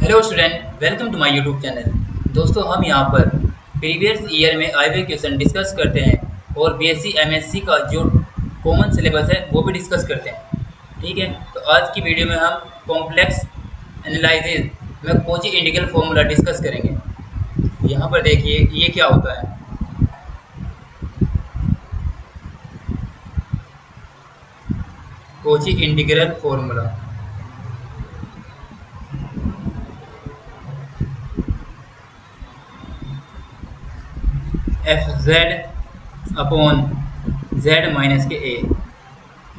Hello student, welcome to my YouTube channel. दोस्तों, हम यहाँ पर प्रीवियस ईयर में आए हुए क्वेश्चन डिस्कस करते हैं और बीएससी एमएससी का जो कॉमन सिलेबस है वो भी डिस्कस करते हैं। ठीक है, तो आज की वीडियो में हम कॉम्प्लेक्स एनालिसिस में कोची इंटीग्रल फॉर्मूला डिस्कस करेंगे। यहाँ पर देखिए ये क्या होता है। Cauchy integral formula F Z upon Z minus के A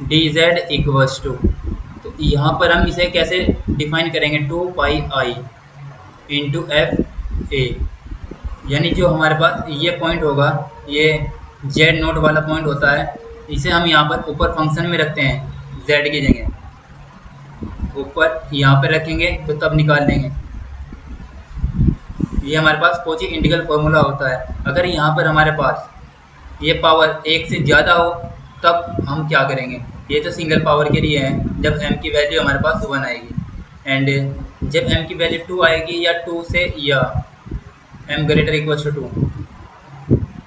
D Z equals to. तो यहाँ पर हम इसे कैसे डिफाइन करेंगे, 2 पाई इंटू एफ ए, यानी जो हमारे पास ये पॉइंट होगा, ये जेड नोट वाला पॉइंट होता है, इसे हम यहाँ पर ऊपर फंक्शन में रखते हैं जेड की जगह, ऊपर यहाँ पर रखेंगे तो तब निकाल लेंगे। ये हमारे पास कोची इंटीग्रल फॉर्मूला होता है। अगर यहाँ पर हमारे पास ये पावर एक से ज़्यादा हो तब हम क्या करेंगे, ये तो सिंगल पावर के लिए है, जब m की वैल्यू हमारे पास 1 आएगी, एंड जब m की वैल्यू 2 आएगी या 2 से या m ग्रेटर इक्वल टू 2,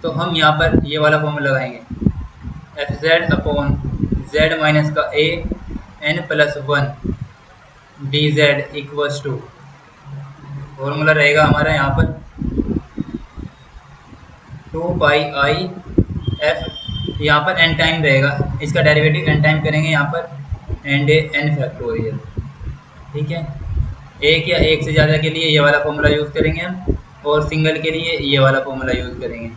तो हम यहाँ पर ये वाला फॉर्मूला लगाएंगे F Z upon Z minus का A n plus 1 D Z equals to, formula रहेगा हमारा यहाँ पर 2 पाई एफ, यहाँ पर n टाइम रहेगा, इसका डेरिवेटिव n टाइम करेंगे यहाँ पर, एंड n फैक्टोरियल। ठीक है, एक या एक से ज़्यादा के लिए ये वाला फॉर्मूला यूज़ करेंगे हम, और सिंगल के लिए ये वाला फॉर्मूला यूज़ करेंगे।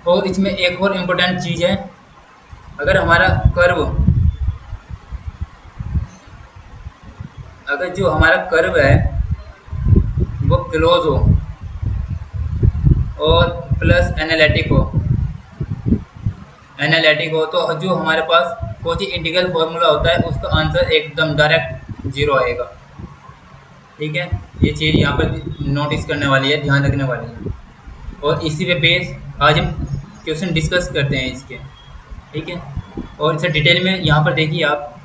और इसमें एक और इम्पोर्टेंट चीज़ है, अगर हमारा कर्व, अगर जो हमारा कर्व है वो क्लोज हो और प्लस एनालिटिक हो तो जो हमारे पास कोची इंटीग्रल फॉर्मूला होता है उसका आंसर एकदम डायरेक्ट 0 आएगा। ठीक है, ये चीज़ यहाँ पर नोटिस करने वाली है, ध्यान रखने वाली है, और इसी पे बेस आज हम क्वेश्चन डिस्कस करते हैं इसके। ठीक है, और इसे डिटेल में यहाँ पर देखिए आप,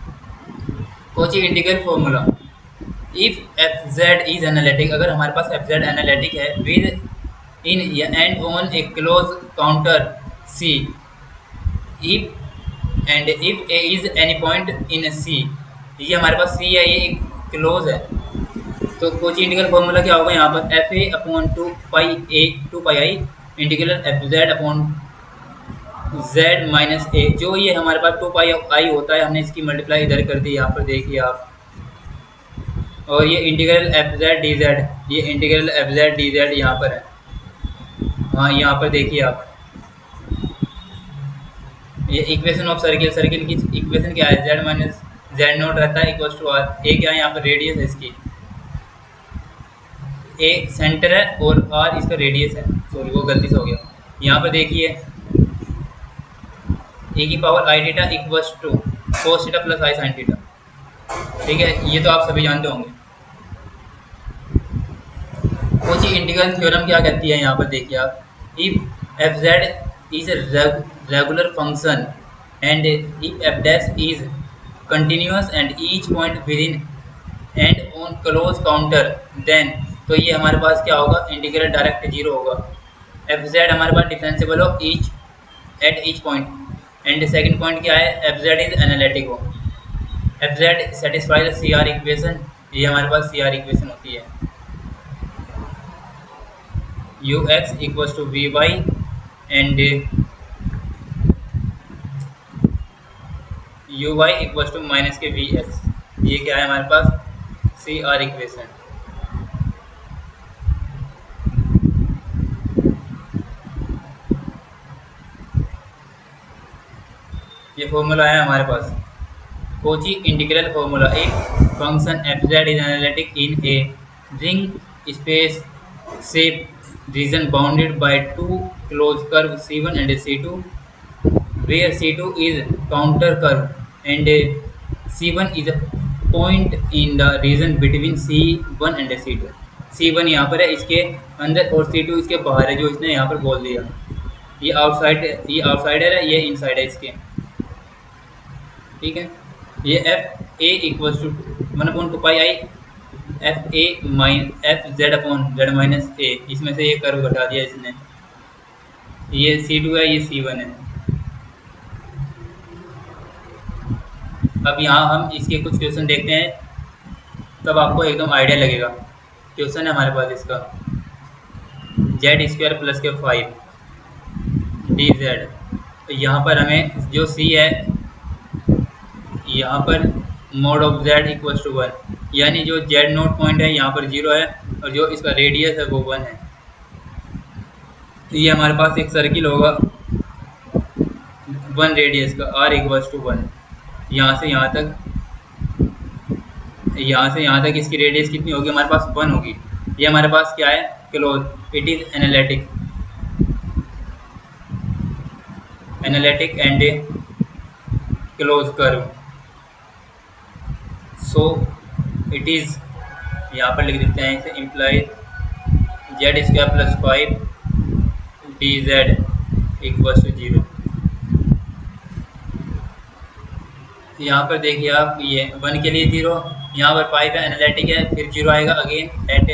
Cauchy integral formula if F Z is analytic, अगर हमारे पास एफ जेड एनालिटिक है within and on a close contour C, if A is any point in C, ये हमारे पास सी है, ये एक क्लोज है, तो कोची इंटीग्रल फॉर्मूला क्या होगा यहाँ पर, F A upon 2 pi integral F Z upon Z minus A, जो ये हमारे पास 2 पाई होता है, हमने इसकी मल्टीप्लाई इधर कर दी, यहाँ पर देखिए आप, और ये integral F Z D Z, ये integral F Z D Z यहाँ पर है। हाँ, यहाँ पर देखिए आप, ये इक्वेशन ऑफ सर्किल की इक्वेशन क्या है, जेड माइनस जेड नोट रहता है इक्वल टू आर, ए क्या है यहाँ पर, रेडियस है इसकी, ए सेंटर है और आर इसका रेडियस है, सॉरी वो गलती से हो गया। यहाँ पर देखिए ए की power I theta equals to cos theta plus I sine theta. ठीक है, ये तो आप सभी जानते होंगे। कोची इंटीग्रल थ्योरम क्या कहती है, यहाँ पर देखिए आप, if F Z is a regular function and if F dash is continuous and each point within and on close contour, then तो ये हमारे पास क्या होगा, इंटीग्रल डायरेक्ट 0 होगा। एफ जेड हमारे पास डिफरेंशिएबल हो each at each point, and second point क्या है, एफ जेड इज एनालिटिक हो, F Z satisfy C R equation, ये हमारे पास सी आर इक्वेशन होती है, U X equals to V Y and U Y equals to minus के V X, ये क्या है हमारे पास, सी आर इक्वेशन। ये फॉर्मूला है हमारे पास, कोची इंटीग्रल फॉर्मूला, एक function F Z is analytic in a ring space shape region bounded by two closed curves C1 and C2, where C2 is counter curve and C1 is a point in the region between C1 and C2। C1 यहाँ पर है इसके अंदर और C2 इसके बाहर है, जो इसने यहाँ पर बोल दिया, ये आउटसाइड है, ये इनसाइड है इसके। ठीक है। ये F A equals to 1/2 pi I F A माइन F Z upon Z minus A, इसमें से ये कर्व घटा दिया इसने, ये C2 है, ये C1 है। अब यहाँ हम इसके कुछ क्वेश्चन देखते हैं, तब आपको एकदम आइडिया लगेगा। क्वेश्चन है हमारे पास इसका, Z² प्लस के 5 dz। तो यहाँ पर हमें जो C है, यहाँ पर mod of Z equals to 1, यानी जो Z नोट पॉइंट है यहाँ पर 0 है और जो इसका रेडियस है वो 1 है। तो ये हमारे पास एक सर्किल होगा 1 रेडियस का, R इक्वल्स टू 1। यहाँ से यहाँ तक, यहाँ से यहाँ तक इसकी रेडियस कितनी होगी हमारे पास, 1 होगी। ये हमारे पास क्या है, close, it is analytic and close curve, so it is, यहाँ पर लिख देते हैं इसे, implies Z² plus 5 dz equals to 0। यहाँ पर देखिए आप, ये 1 के लिए 0, यहाँ पर 5 है, एनालिटिक है, फिर 0 आएगा अगेन एट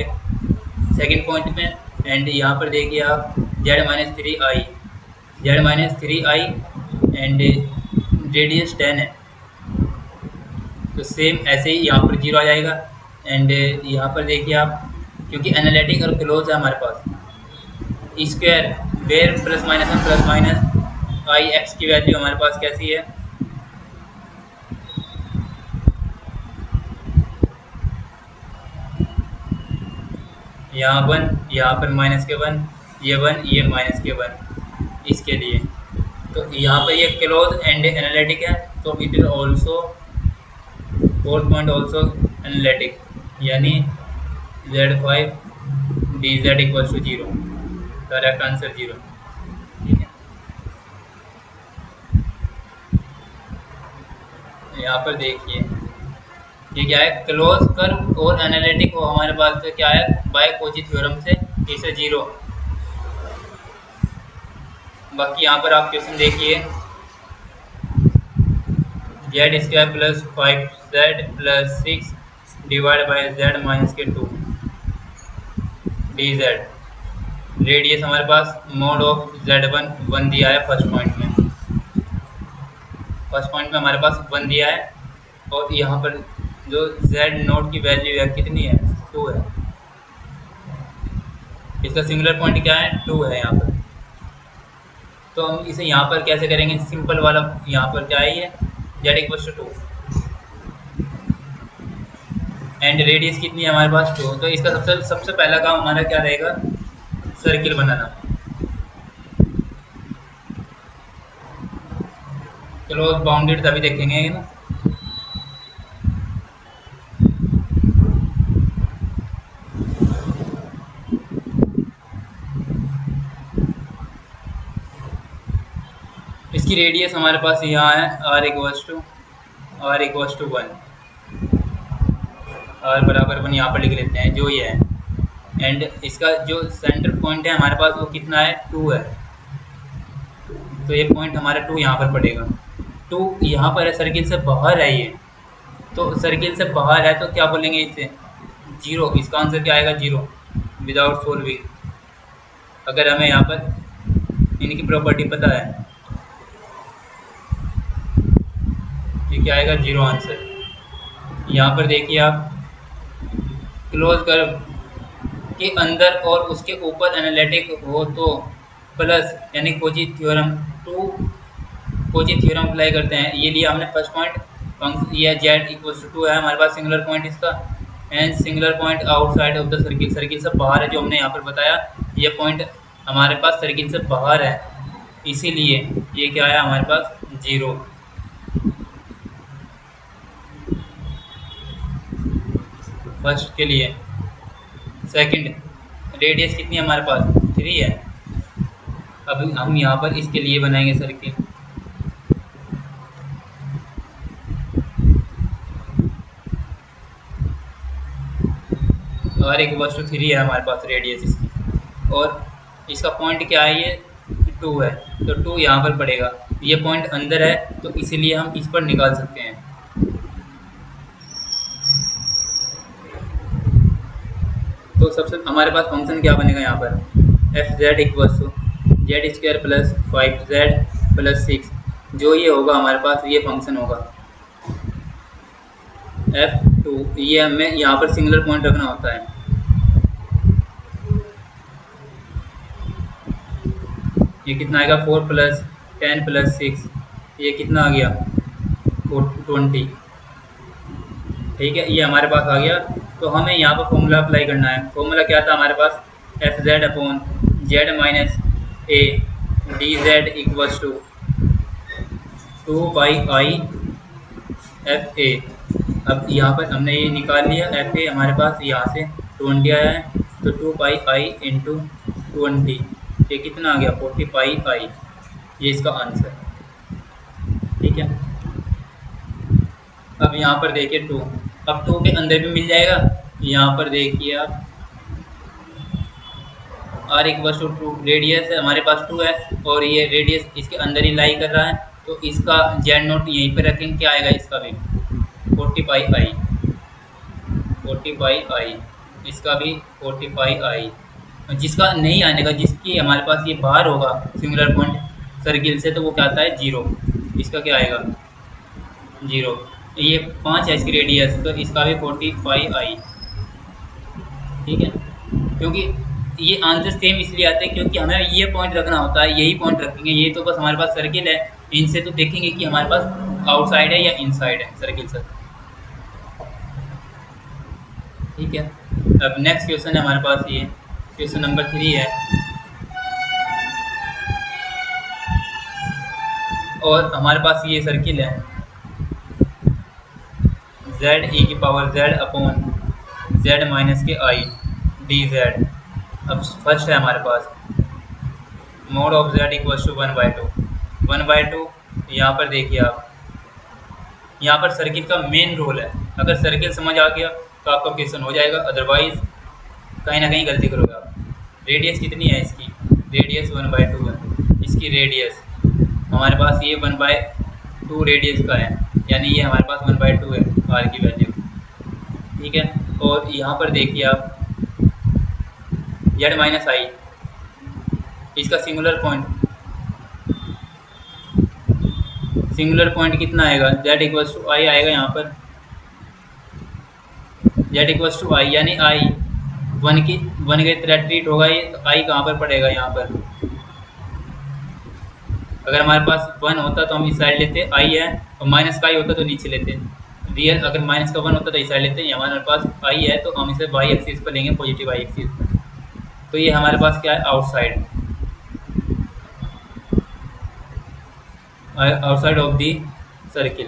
सेकेंड पॉइंट में। एंड यहाँ पर देखिए आप Z minus 3i and radius 10 है, तो सेम ऐसे ही यहाँ पर 0 आ जाएगा। एंड यहाँ पर देखिए आप, क्योंकि एनालिटिक और क्लोज है हमारे पास, square where plus minus I X की वैल्यू हमारे पास कैसी है, यहाँ 1, यहाँ पर माइनस के 1, ये 1, ये माइनस के 1 इसके लिए। तो यहाँ पर ये क्लोज एंड एनालिटिक है, तो it is also fourth point also analytic, यानी Z5 dz equals to 0, correct answer 0। ठीक है, यहाँ पर देखिए ये क्या है, क्लोज कर्व और एनालिटिक हो हमारे पास, तो क्या है, बाय कोची थ्योरम से इसे 0। बाकी यहाँ पर आप क्वेश्चन देखिए, Z² plus 5z plus 6 divide by Z minus के 2 dz, रेडियस हमारे पास मोड ऑफ Z1 1 दिया है फर्स्ट पॉइंट में, हमारे पास 1 दिया है, और यहाँ पर जो Z नोट की वैल्यू है कितनी है, 2 है, इसका सिंगुलर पॉइंट क्या है, 2 है यहाँ पर। तो हम इसे यहाँ पर कैसे करेंगे, सिंपल वाला, यहाँ पर क्या है, ये Z equals to 2 and radius कितनी है हमारे पास, 2। तो इसका सबसे पहला काम हमारा क्या रहेगा, सर्किल बनाना। क्लोज बाउंडेड तभी देखेंगे ना। इसकी रेडियस हमारे पास यहाँ है R इक्वल्स टू 1, R बराबर 1 यहाँ पर लिख लेते हैं, जो ये है। एंड इसका जो सेंटर पॉइंट है हमारे पास वो कितना है, 2 है, तो ये पॉइंट हमारा 2 यहाँ पर पड़ेगा। 2 यहाँ पर है, सर्किल से बाहर है ये, तो सर्किल से बाहर है तो क्या बोलेंगे इसे, 0। इसका आंसर क्या आएगा, 0 विदाउट सोल्विंग, अगर हमें यहाँ पर इनकी प्रॉपर्टी पता है। ये क्या आएगा, 0 आंसर। यहाँ पर देखिए आप, क्लोज कर्व के अंदर और उसके ऊपर एनालिटिक हो तो प्लस, यानी कोची थ्योरम अप्लाई करते हैं। ये लिया हमने फर्स्ट पॉइंट, ये Z इक्वल्स टू 2 है हमारे पास सिंगुलर पॉइंट इसका, and singular point outside of the circle, circle से बाहर है, जो हमने यहाँ पर बताया, ये पॉइंट हमारे पास सर्किल से बाहर है, इसीलिए ये क्या है हमारे पास, 0। फर्स्ट के लिए। सेकंड, रेडियस कितनी है हमारे पास, 3 है। अब हम यहाँ पर इसके लिए बनाएंगे सर्किल, R इक्वल्स टू 3 है हमारे पास रेडियस इसकी, और इसका पॉइंट क्या है, ये 2 है, तो 2 यहाँ पर पड़ेगा। ये पॉइंट अंदर है तो इसीलिए हम इस पर निकाल सकते हैं। तो सबसे हमारे पास फंक्शन क्या बनेगा यहाँ पर, F Z equals to Z square plus 5z plus 6, जो ये होगा हमारे पास ये फंक्शन होगा f2। ये हमें यहाँ पर सिंगुलर पॉइंट रखना होता है। ये कितना आएगा, 4 प्लस 10 प्लस 6, ये कितना आ गया 20। ठीक है, ये हमारे पास आ गया। तो हमें यहाँ पर फॉर्मूला अप्लाई करना है। फॉर्मूला क्या था हमारे पास, F Z upon Z minus A D Z equals to 2 pi F A. अब यहाँ पर हमने ये निकाल लिया, एफ ए हमारे पास यहाँ से 20 आया है, तो 2 पाई इंटू 20, ये कितना आ गया 40 पाई। ये इसका आंसर। ठीक है, अब यहाँ पर देखिए 2, अब 2 के अंदर भी मिल जाएगा। यहाँ पर देखिए आप आर इक्वल टू 2, रेडियस है हमारे पास 2 है और ये रेडियस इसके अंदर ही लाई कर रहा है, तो इसका जेड नोट यहीं पर रखेंगे, क्या आएगा इसका भी 40 पाई, 40 पाई, इसका भी 40 पाई। जिसका नहीं आने का, जिसकी हमारे पास ये बाहर होगा सिंगुलर पॉइंट सर्किल से, तो वो क्या आता है 0, इसका क्या आएगा 0। ये 5 है इसकी रेडियस, तो इसका भी 40 पाई। ठीक है, क्योंकि ये आंसर सेम इसलिए आते हैं क्योंकि हमें ये पॉइंट रखना होता है, यही पॉइंट रखेंगे। ये तो बस हमारे पास सर्किल है, इनसे तो देखेंगे कि हमारे पास आउटसाइड है या इनसाइड है सर्किल से। ठीक है, अब नेक्स्ट क्वेश्चन है हमारे पास, ये क्वेश्चन नंबर 3 है। और हमारे पास ये सर्किल है जेड ई की power Z upon Z minus के आई डी जेड। अब फर्स्ट है हमारे पास mod of Z equal to 1/2, 1/2। यहाँ पर देखिए आप, यहाँ पर सर्किल का मेन रोल है। अगर सर्किल समझ आ गया तो आपका क्वेश्चन हो जाएगा, अदरवाइज कहीं ना कहीं गलती करोगे आप। रेडियस कितनी है इसकी, रेडियस 1/2 है। इसकी रेडियस हमारे पास ये 1/2 रेडियस का है, यानी ये हमारे पास 1/2 है आर की वैल्यू। ठीक है, और यहाँ पर देखिए आप जेड माइनस आई, इसका सिंगुलर पॉइंट कितना आएगा, जेड इक्वल्स टू आई आएगा। यहाँ पर जेड इक्वल्स टू आई, यानी आई 1 की तरह ट्रीट होगा ये, तो आई कहाँ पर पड़ेगा यहाँ पर। अगर हमारे पास 1 होता तो हम इस साइड लेते, आई है, और माइनस का आई होता तो नीचे लेते। रियल अगर माइनस का 1 होता तो इस साइड लेते, हमारे पास आई है तो हम इसे वाई एक्सिस पर लेंगे, पॉजिटिव वाई एक्सिस पर। तो ये हमारे पास क्या है, आउटसाइड ऑफ दी सर्किल।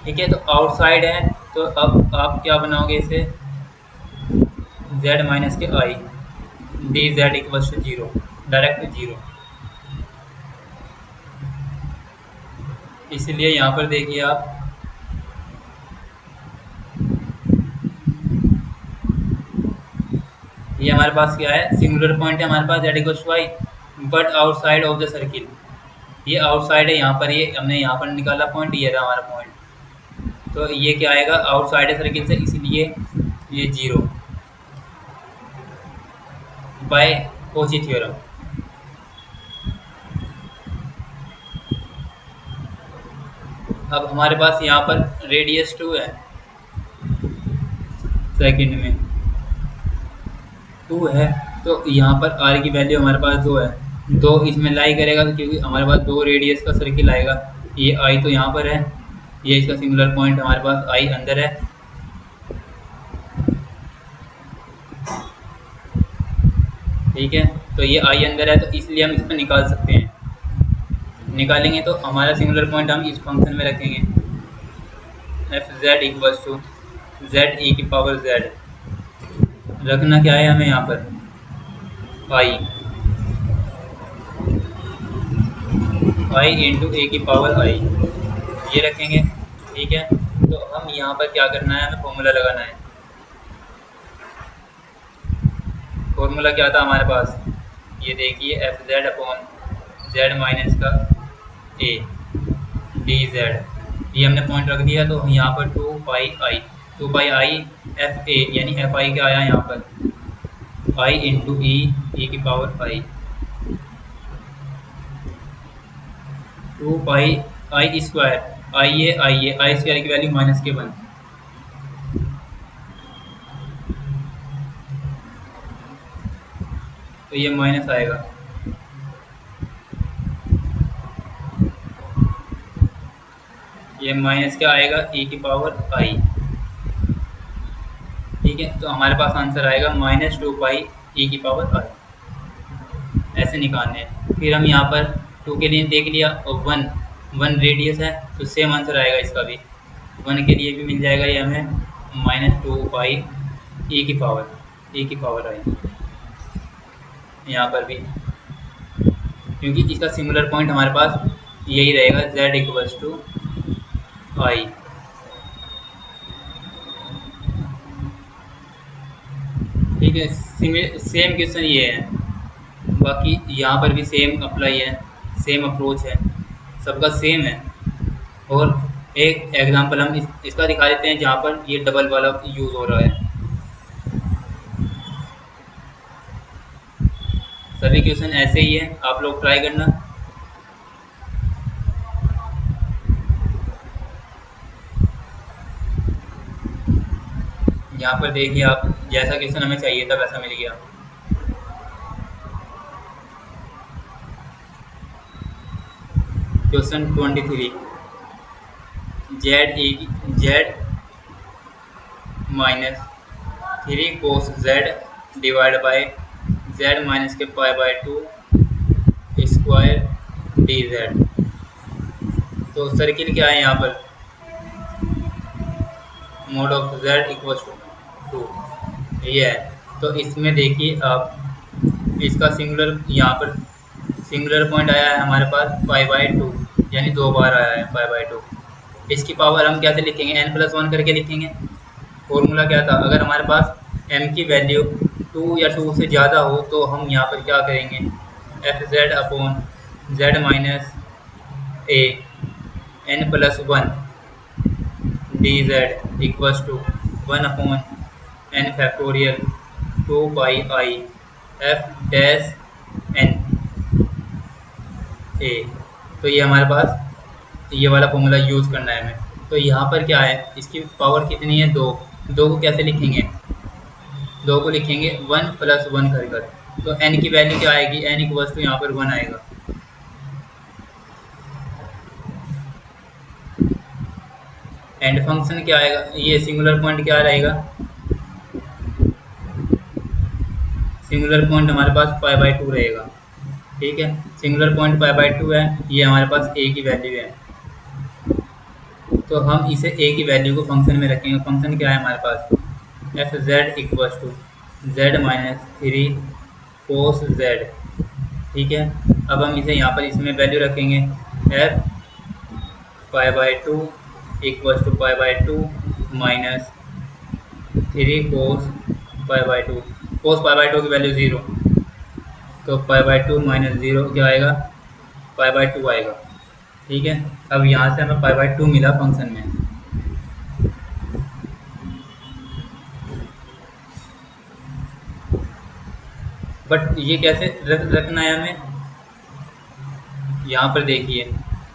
ठीक है, तो आउटसाइड है, तो अब आप क्या बनाओगे इसे, z माइनस के I D Z equal to 0, direct 0। इसलिए यहाँ पर देखिए आप, ये हमारे पास क्या है, सिंगुलर पॉइंट है हमारे पास z equal to I, but outside of the circle. ये आउटसाइड है, यहाँ पर ये हमने यहाँ पर निकाला पॉइंट, ये रहा हमारा पॉइंट, तो ये क्या आएगा आउटसाइड है सर्किल से, इसलिए ये 0 बाय कोची थ्योरम। अब हमारे पास यहाँ पर रेडियस 2 है, सेकंड में 2 है, तो यहाँ पर r की वैल्यू हमारे पास 2 है, 2 इसमें लाई करेगा, क्योंकि हमारे पास 2 रेडियस का सर्किल आएगा। ये i तो यहाँ पर है, ये इसका सिंगुलर पॉइंट हमारे पास i अंदर है। ठीक है, तो ये i अंदर है, तो इसलिए हम इसको निकाल सकते हैं। निकालेंगे तो हमारा सिंगुलर पॉइंट हम इस फंक्शन में रखेंगे, F Z equal to Z E की पावर जेड। रखना क्या है हमें यहाँ पर, आई इंटू ए की पावर आई, ये रखेंगे। ठीक है, तो हम यहाँ पर क्या करना है, हमें फॉर्मूला लगाना है। फॉर्मूला क्या था हमारे पास, ये देखिए F Z upon Z minus का ए डी जेड, ये हमने पॉइंट रख दिया। तो यहाँ पर 2 पाई आई एफ ए, यानी एफ आई क्या आया यहाँ पर, आई इंटू ई की पावर आई, 2 पाई आई स्क्वायर की वैल्यू -1, तो ये माइनस आएगा। ये माइनस क्या आएगा, ई की पावर आई। ठीक है, तो हमारे पास आंसर आएगा -2 पाई ई की पावर आई। ऐसे निकालने हैं। फिर हम यहाँ पर 2 के लिए देख लिया, और 1 रेडियस है, तो सेम आंसर आएगा इसका भी। 1 के लिए भी मिल जाएगा ये हमें -2 पाई ई की पावर आई, यहाँ पर भी, क्योंकि इसका सिमिलर पॉइंट हमारे पास यही रहेगा, z इक्वल्स टू आई। ठीक है, सेम क्वेश्चन ये है, बाकी यहाँ पर भी सेम अप्लाई है, सेम अप्रोच है, सबका सेम है। और एक एग्जांपल हम इसका दिखा देते हैं जहाँ पर ये डबल वाला यूज़ हो रहा है। सभी क्वेश्चन ऐसे ही है, आप लोग ट्राई करना। यहाँ पर देखिए आप, जैसा क्वेश्चन हमें चाहिए था वैसा मिल गया। Question 23, Z -3 cos z divide by z minus के π/2 स्क्वायर डी जेड। तो सर्किल क्या है यहाँ पर, mod of z equals to 2, ये है। तो इसमें देखिए आप, इसका सिंगुलर, यहाँ पर सिंगुलर पॉइंट आया है हमारे पास π/2, यानी 2 बार आया है π/2। इसकी पावर हम कैसे लिखेंगे, n+1 करके लिखेंगे। फॉर्मूला क्या था, अगर हमारे पास m की वैल्यू 2 या 2 से ज़्यादा हो तो हम यहाँ पर क्या करेंगे, F Z upon Z minus A n+1 D Z equals to 1/n factorial 2 pi F dash N A. तो ये हमारे पास ये वाला फॉर्मूला यूज़ करना है हमें। तो यहाँ पर क्या है, इसकी पावर कितनी है, 2। 2 को कैसे लिखेंगे, 2 को लिखेंगे 1+1 कर कर। तो n की वैल्यू क्या आएगी, n इक्वल्स टू यहाँ पर 1 आएगा। एंड फंक्शन क्या आएगा, ये सिंगुलर पॉइंट क्या रहेगा, सिंगुलर पॉइंट हमारे पास π/2 रहेगा। ठीक है, सिंगुलर पॉइंट π/2 है, ये हमारे पास a की वैल्यू है। तो हम इसे a की वैल्यू को फंक्शन में रखेंगे। फंक्शन क्या है हमारे पास, F Z equals to Z -3 cos z। ठीक है, अब हम इसे यहाँ पर इसमें वैल्यू रखेंगे, F π/2 equals to π/2 -3 cos π/2। cos π/2 की वैल्यू 0, तो π/2 -0 क्या आएगा, π/2 आएगा। ठीक है, अब यहाँ से हमें π/2 मिला फंक्शन में। बट ये कैसे रखना है हमें, यहाँ पर देखिए,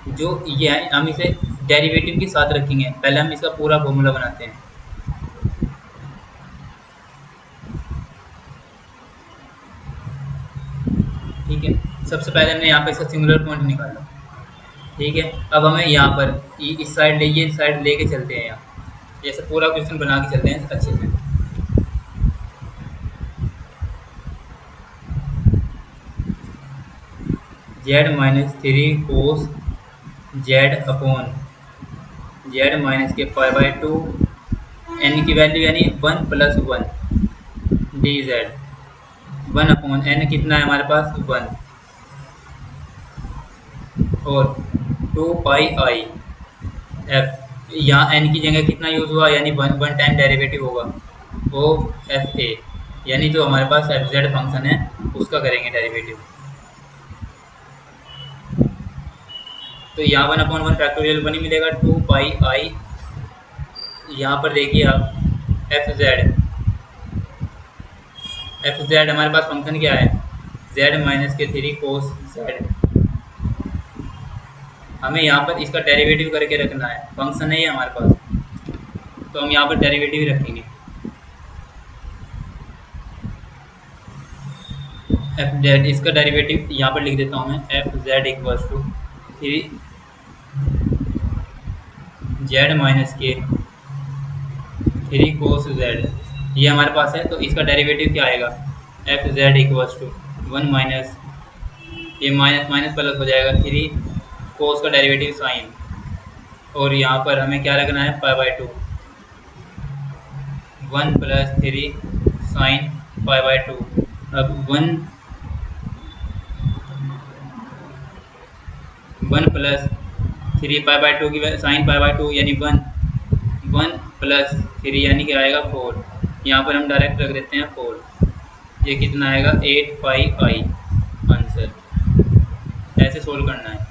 जो ये है हम इसे डेरिवेटिव के साथ रखेंगे। पहले हम इसका पूरा फॉर्मूला बनाते हैं। ठीक है, सबसे पहले हमने यहाँ पर इसका सिंगुलर पॉइंट निकाला। ठीक है, अब हमें यहाँ पर इस साइड ये साइड लेके चलते हैं, यहाँ जैसे पूरा क्वेश्चन बना के चलते हैं अच्छे से। z -3 cos z upon z minus के π/2, n की वैल्यू यानी 1+1 डी जेड, 1/n कितना है हमारे पास, 1, और 2 पाई आई एफ यहाँ एन की जगह कितना यूज़ हुआ, यानी वन टाइम डेरिवेटिव होगा वो एफ ए, यानी जो हमारे पास एफ जेड फंक्शन है उसका करेंगे डेरिवेटिव। तो यहाँ 1/1 1 ही मिलेगा, 2 पाई आई। यहाँ पर देखिए आप एफ जेड हमारे पास फंक्शन क्या है, z-3 cos z। हमें यहाँ पर इसका डेरिवेटिव करके रखना है, फंक्शन है ये हमारे पास, तो हम यहाँ पर डेरिवेटिव ही रखेंगे। एफ जेड, इसका डेरिवेटिव यहाँ पर लिख देता हूँ मैं, F Z equals to 3z-k 3 cos z, ये हमारे पास है। तो इसका डेरिवेटिव क्या आएगा, F Z equals to 1 minus, ये माइनस माइनस प्लस हो जाएगा, 3 कोस का डेरिवेटिव साइन, और यहाँ पर हमें क्या रखना है, पाई/2, 1 + 3 साइन पाई/2। अब 1 + 3 पाई/2 की साइन पाई/2 यानी 1 + 3 यानी क्या आएगा 4। यहाँ पर हम डायरेक्ट रख देते हैं 4। ये कितना आएगा 8 पाई आई आंसर। ऐसे सोल्व करना है।